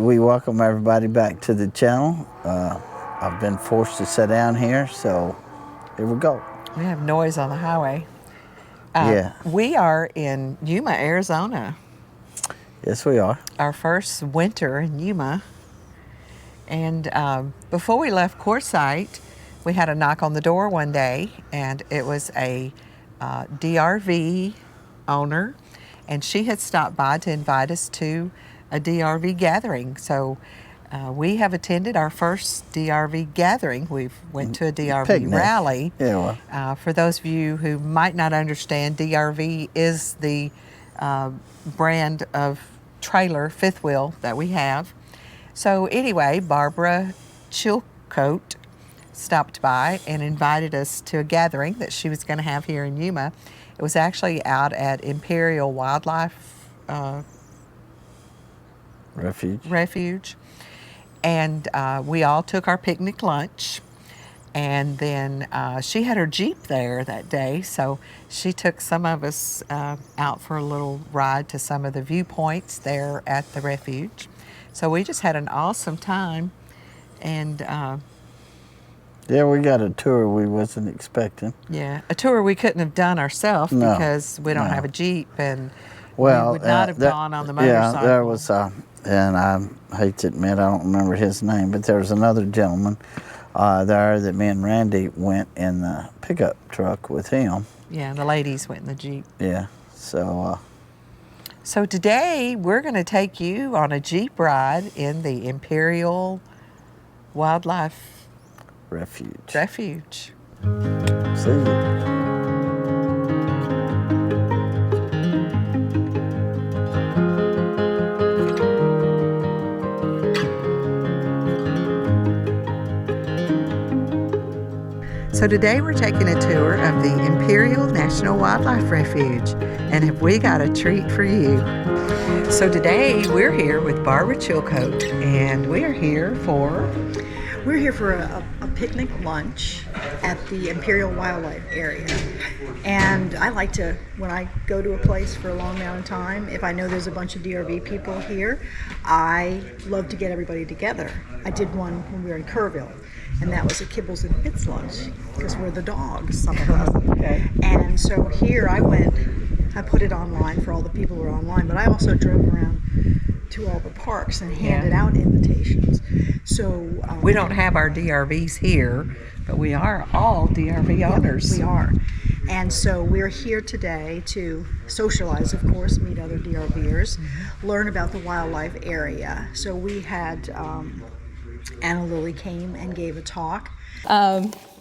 we welcome everybody back to the channel. I've been forced to sit down here, so here we go. We have noise on the highway. Yeah. We are in Yuma, Arizona. Yes, we are. Our first winter in Yuma. And before we left Quartzsite, we had a knock on the door one day, and it was a DRV owner, and she had stopped by to invite us to a DRV gathering. So we have attended our first DRV gathering. We've went to a DRV Picnic. rally. Yeah. Well. For those of you who might not understand, DRV is the brand of trailer, fifth wheel, that we have. So anyway, Barbara Chilcote stopped by and invited us to a gathering that she was going to have here in Yuma. It was actually out at Imperial Wildlife Refuge. And we all took our picnic lunch. And then she had her Jeep there that day, so she took some of us out for a little ride to some of the viewpoints there at the refuge. So we just had an awesome time. And yeah, we got a tour we wasn't expecting. Yeah, a tour we couldn't have done ourselves because we don't have a Jeep, and we would not have gone on the motorcycle. Yeah, there was, and I hate to admit I don't remember his name, but there was another gentleman there that me and Randy went in the pickup truck with him. Yeah, and the ladies went in the Jeep. Yeah, so... So today we're going to take you on a Jeep ride in the Imperial Wildlife Refuge. See you. So today we're taking a tour of the Imperial National Wildlife Refuge, and have we got a treat for you. So today we're here with Barbara Chilcote, and we are here for... We're here for a picnic lunch at the Imperial Wildlife area. And I like to, when I go to a place for a long amount of time, if I know there's a bunch of DRV people here, I love to get everybody together. I did one when we were in Kerrville, and that was a Kibbles and Bits lunch, because we're the dogs, some of us. Okay. And so here I put it online for all the people who are online, but I also drove around to all the parks and handed out invitations. So we don't have our DRVs here, but we are all DRV owners. We are. And so we're here today to socialize, of course, meet other DRVers, learn about the wildlife area. So we had Anna Lily came and gave a talk.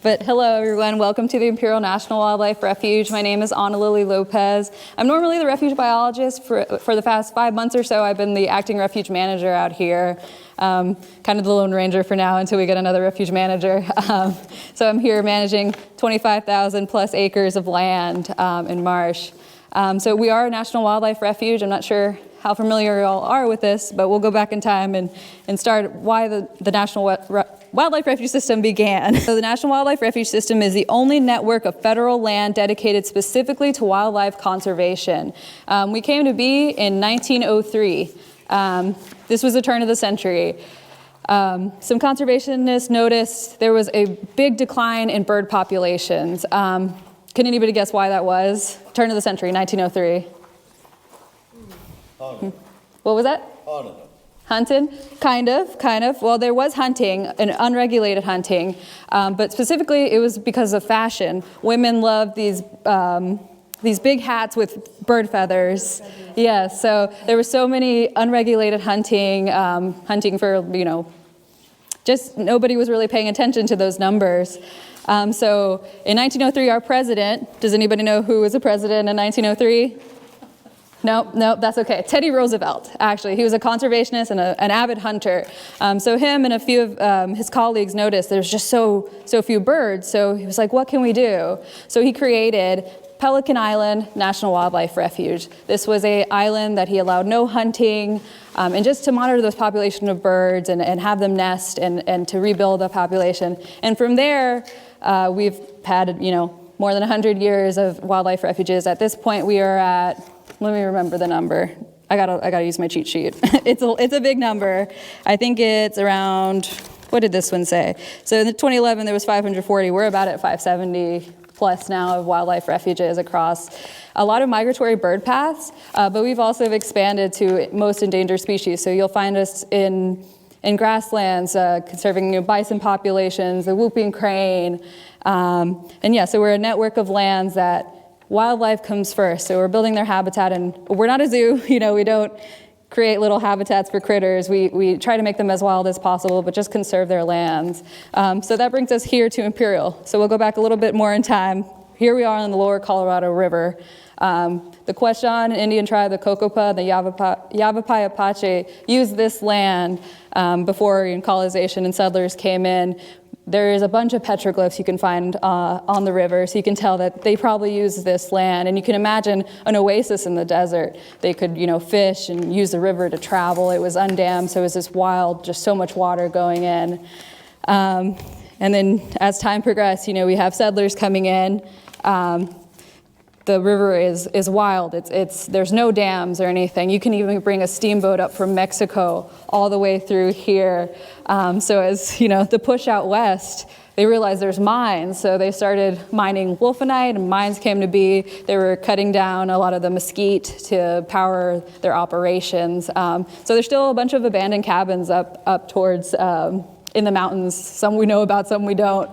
But hello everyone, welcome to the Imperial National Wildlife Refuge. My name is Anna Lily Lopez. I'm normally the refuge biologist. For the past 5 months or so, I've been the acting refuge manager out here. Kind of the Lone Ranger for now until we get another refuge manager. So I'm here managing 25,000 plus acres of land in marsh. So we are a National Wildlife Refuge. I'm not sure how familiar you all are with this, but we'll go back in time and start why the National Wildlife Refuge System began. So the National Wildlife Refuge System is the only network of federal land dedicated specifically to wildlife conservation. We came to be in 1903. This was the turn of the century. Some conservationists noticed there was a big decline in bird populations. Can anybody guess why that was? Turn of the century, 1903. What was that? Hunted? Kind of. Well, there was hunting, and unregulated hunting, but specifically it was because of fashion. Women loved these big hats with bird feathers. Yeah, so there were so many unregulated hunting for, just nobody was really paying attention to those numbers. So in 1903, our president, does anybody know who was the president in 1903? No, that's okay. Teddy Roosevelt, actually. He was a conservationist and an avid hunter. So him and a few of his colleagues noticed there's just so few birds. So he was like, what can we do? So he created Pelican Island National Wildlife Refuge. This was an island that he allowed no hunting, and just to monitor those population of birds and have them nest and to rebuild the population. And from there, we've had, more than 100 years of wildlife refuges. At this point, we are at, let me remember the number, I gotta use my cheat sheet. It's a big number. I think it's around, what did this one say? So in 2011 there was 540. We're about at 570 plus now of wildlife refuges across a lot of migratory bird paths, but we've also expanded to most endangered species. So you'll find us in grasslands, conserving bison populations, the whooping crane, and yeah, so we're a network of lands that wildlife comes first. So we're building their habitat, and we're not a zoo. We don't create little habitats for critters. We try to make them as wild as possible, but just conserve their lands. So that brings us here to Imperial. So we'll go back a little bit more in time. Here we are on the lower Colorado River. The Quechan Indian tribe, the Cocopa, the Yavapai Apache used this land before colonization and settlers came in. There is a bunch of petroglyphs you can find on the river, so you can tell that they probably used this land. And you can imagine an oasis in the desert. They could, fish and use the river to travel. It was undammed, so it was this wild, just so much water going in. And then as time progressed, we have settlers coming in. The river is wild. There's no dams or anything. You can even bring a steamboat up from Mexico all the way through here. So as the push out west, they realized there's mines, so they started mining wolfenite, and mines came to be. They were cutting down a lot of the mesquite to power their operations. So there's still a bunch of abandoned cabins up towards in the mountains. Some we know about, some we don't.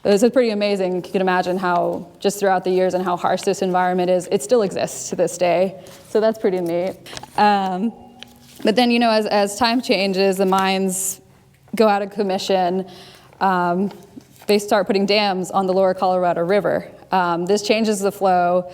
It's pretty amazing. You can imagine how, just throughout the years and how harsh this environment is, it still exists to this day. So that's pretty neat. But then, as time changes, the mines go out of commission. They start putting dams on the lower Colorado River. This changes the flow.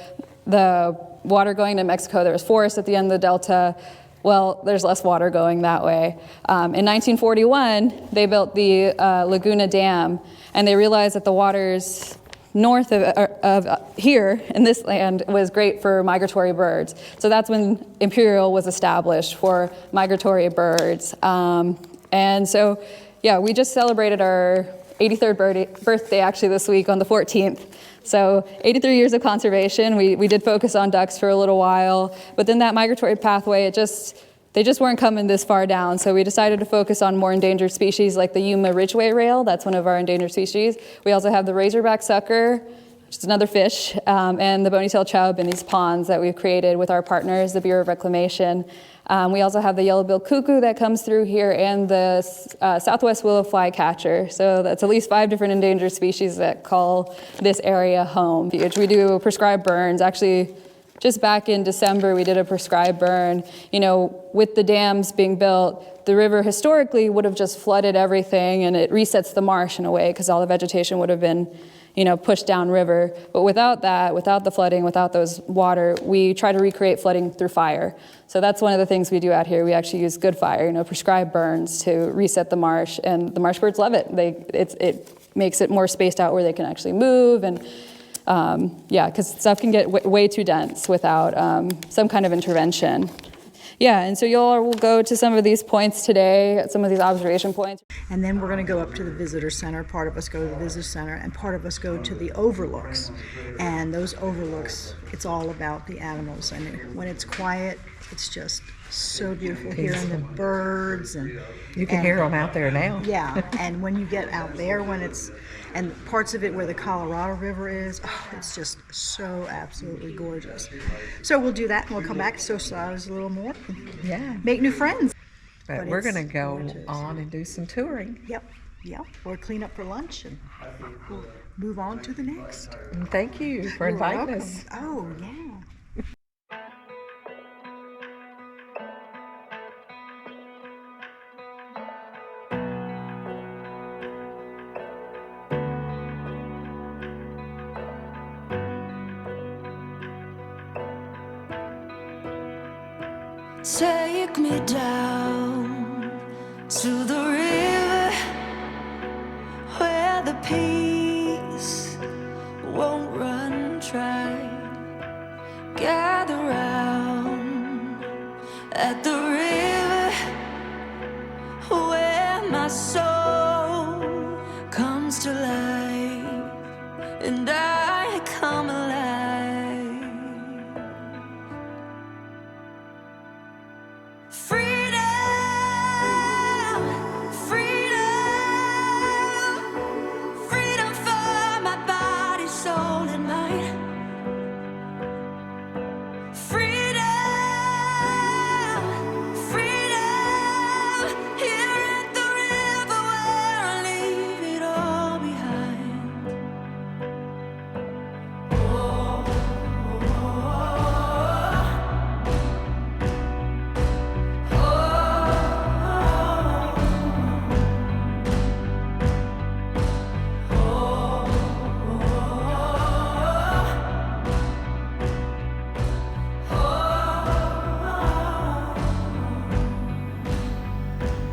The water going to Mexico, there was forest at the end of the delta. Well, there's less water going that way. In 1941, they built the Laguna Dam, and they realized that the waters north of here in this land was great for migratory birds. So that's when Imperial was established for migratory birds. And so, yeah, we just celebrated our 83rd birthday actually this week on the 14th. So 83 years of conservation. We did focus on ducks for a little while, but then that migratory pathway, they just weren't coming this far down. So we decided to focus on more endangered species like the Yuma Ridgeway rail. That's one of our endangered species. We also have the razorback sucker, which is another fish, and the bony-tailed chub in these ponds that we've created with our partners, the Bureau of Reclamation. We also have the yellow-billed cuckoo that comes through here, and the southwest willow flycatcher. So that's at least 5 different endangered species that call this area home. We do prescribed burns. Actually, just back in December, we did a prescribed burn. With the dams being built, the river historically would have just flooded everything, and it resets the marsh in a way because all the vegetation would have been pushed downriver. But without that, without the flooding, without those water, we try to recreate flooding through fire. So that's one of the things we do out here. We actually use good fire, prescribed burns to reset the marsh, and the marsh birds love it. It makes it more spaced out where they can actually move, and because stuff can get way too dense without some kind of intervention. Yeah, and so you all will go to some of these points today, some of these observation points. And then we're going to go up to the visitor center. Part of us go to the visitor center, and part of us go to the overlooks. And those overlooks, it's all about the animals. And when it's quiet, it's just so beautiful hearing the birds. And you can hear them out there now. Yeah, and when you get out there, and parts of it where the Colorado River is, it's just so absolutely gorgeous. So we'll do that, and we'll come back and socialize a little more. Yeah. Make new friends. But we're going to go on and do some touring. Yep. Or clean up for lunch, and we'll move on to the next. And thank you for inviting us. Oh, yeah. Take me down to the river where the peace won't run dry. Gather round at the river where my soul comes to life and I come alive.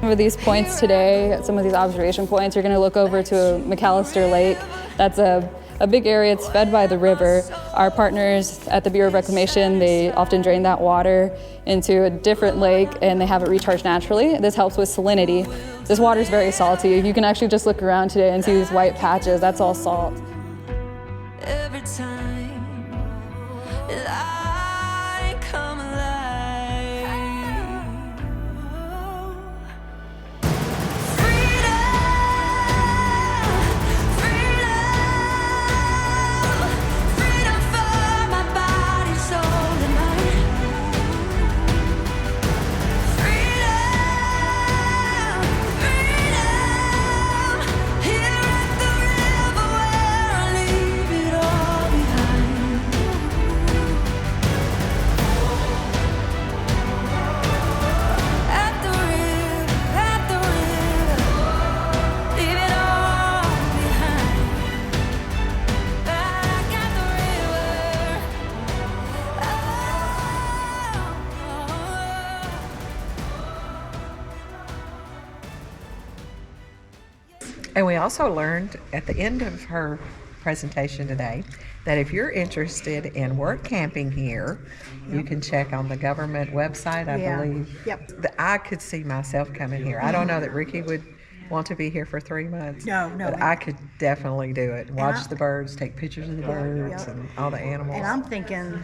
Some of these points today, some of these observation points, you're going to look over to McAllister Lake. That's a big area. It's fed by the river. Our partners at the Bureau of Reclamation, they often drain that water into a different lake and they have it recharge naturally. This helps with salinity. This water is very salty. You can actually just look around today and see these white patches. That's all salt. Every time I come alive, freedom, freedom for my body, soul, and mind. Freedom, freedom, here at the river where I leave it all behind. At the river, leave it all behind. Back at the river. And we also learned at the end of her presentation today that if you're interested in work camping here, you can check on the government website, I Yeah. believe. Yep. I could see myself coming here. I don't know that Ricky would want to be here for 3 months. No. But I could definitely do it. Watch I- the birds, take pictures of the birds Yep. and all the animals. And I'm thinking,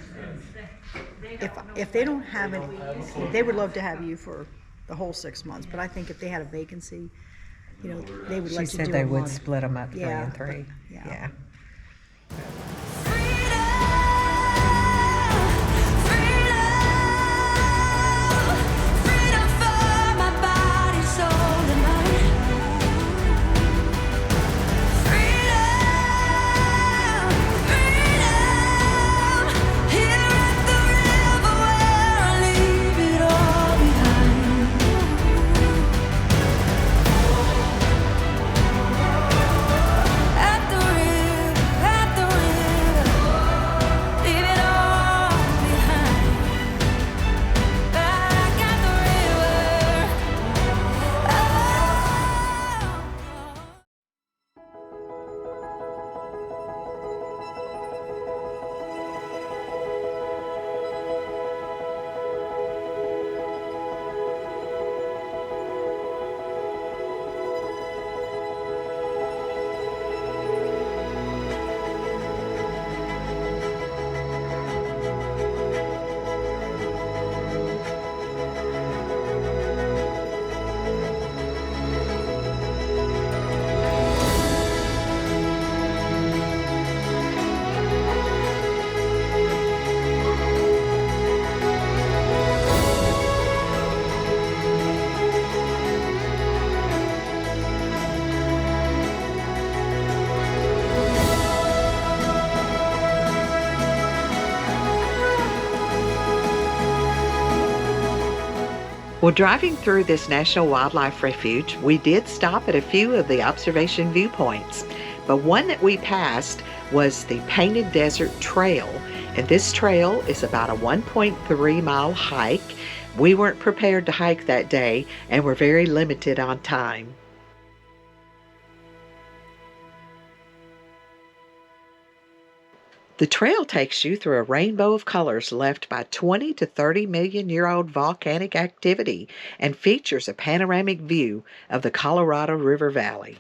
if they don't have any, they would love to have you for the whole 6 months, but I think if they had a vacancy, you know, they would She let you do said they a would month. split them up 3 Yeah, and 3. yeah. Yeah. Freedom for my body, soul, and mind. Freedom, freedom, here at the river where I leave it all behind. At the river, leave it all behind. Back at the river. Well, driving through this National Wildlife Refuge, we did stop at a few of the observation viewpoints, but one that we passed was the Painted Desert Trail, and this trail is about a 1.3-mile hike. We weren't prepared to hike that day and were very limited on time. The trail takes you through a rainbow of colors left by 20 to 30 million year old volcanic activity and features a panoramic view of the Colorado River Valley.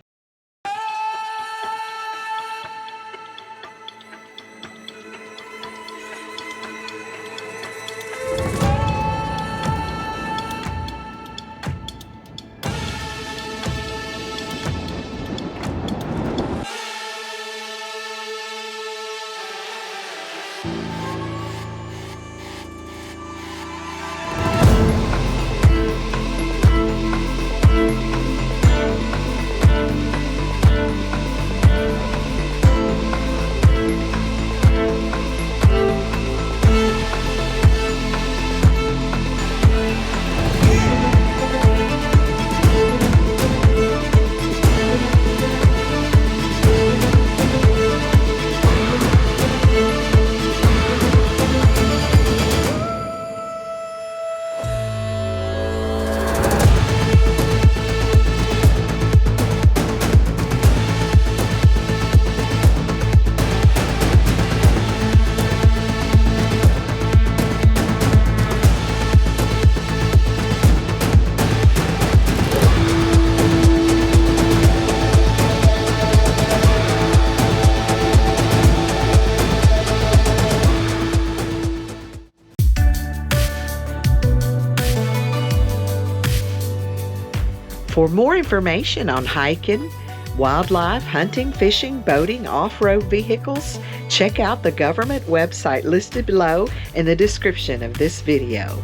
For more information on hiking, wildlife, hunting, fishing, boating, off-road vehicles, check out the government website listed below in the description of this video.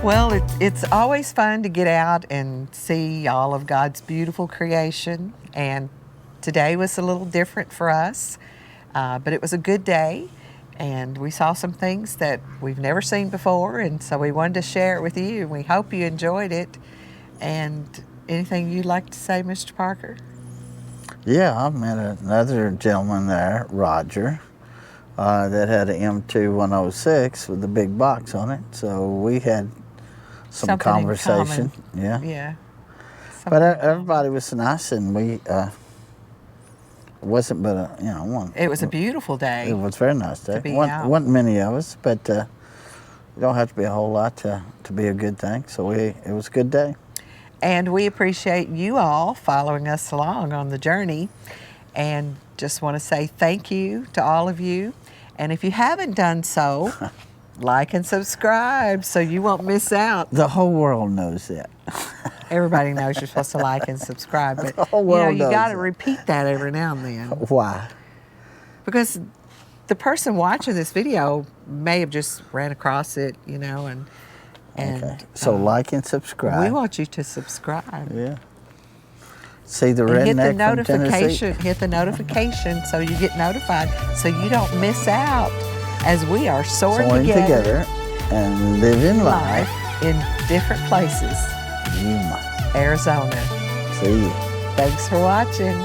Well, it's always fun to get out and see all of God's beautiful creation, and today was a little different for us, but it was a good day, and we saw some things that we've never seen before, and so we wanted to share it with you, and we hope you enjoyed it. And anything you'd like to say, Mr. Parker? Yeah, I met another gentleman there, Roger, that had an M2106 with a big box on it, so we had some Something in conversation. common. Yeah. Yeah. But everybody was nice, and we wasn't but a one. It was a beautiful day. It was a very nice day. be Wasn't out. wasn't many of us, but it don't have to be a whole lot to be a good thing. So it was a good day. And we appreciate you all following us along on the journey, and just want to say thank you to all of you. And if you haven't done so, like and subscribe so you won't miss out. The whole world knows that. Everybody knows you're supposed to like and subscribe, but The whole world you knows got to it. repeat that every now and then, Why? because the person watching this video may have just ran across it, and Okay. So like and subscribe. we want you to subscribe. Yeah. See the And hit the redneck from Tennessee? notification. Hit the notification so you get notified, so you don't miss out as we are soaring together and living life. life in different places. Yuma. Arizona. See you. Thanks for watching.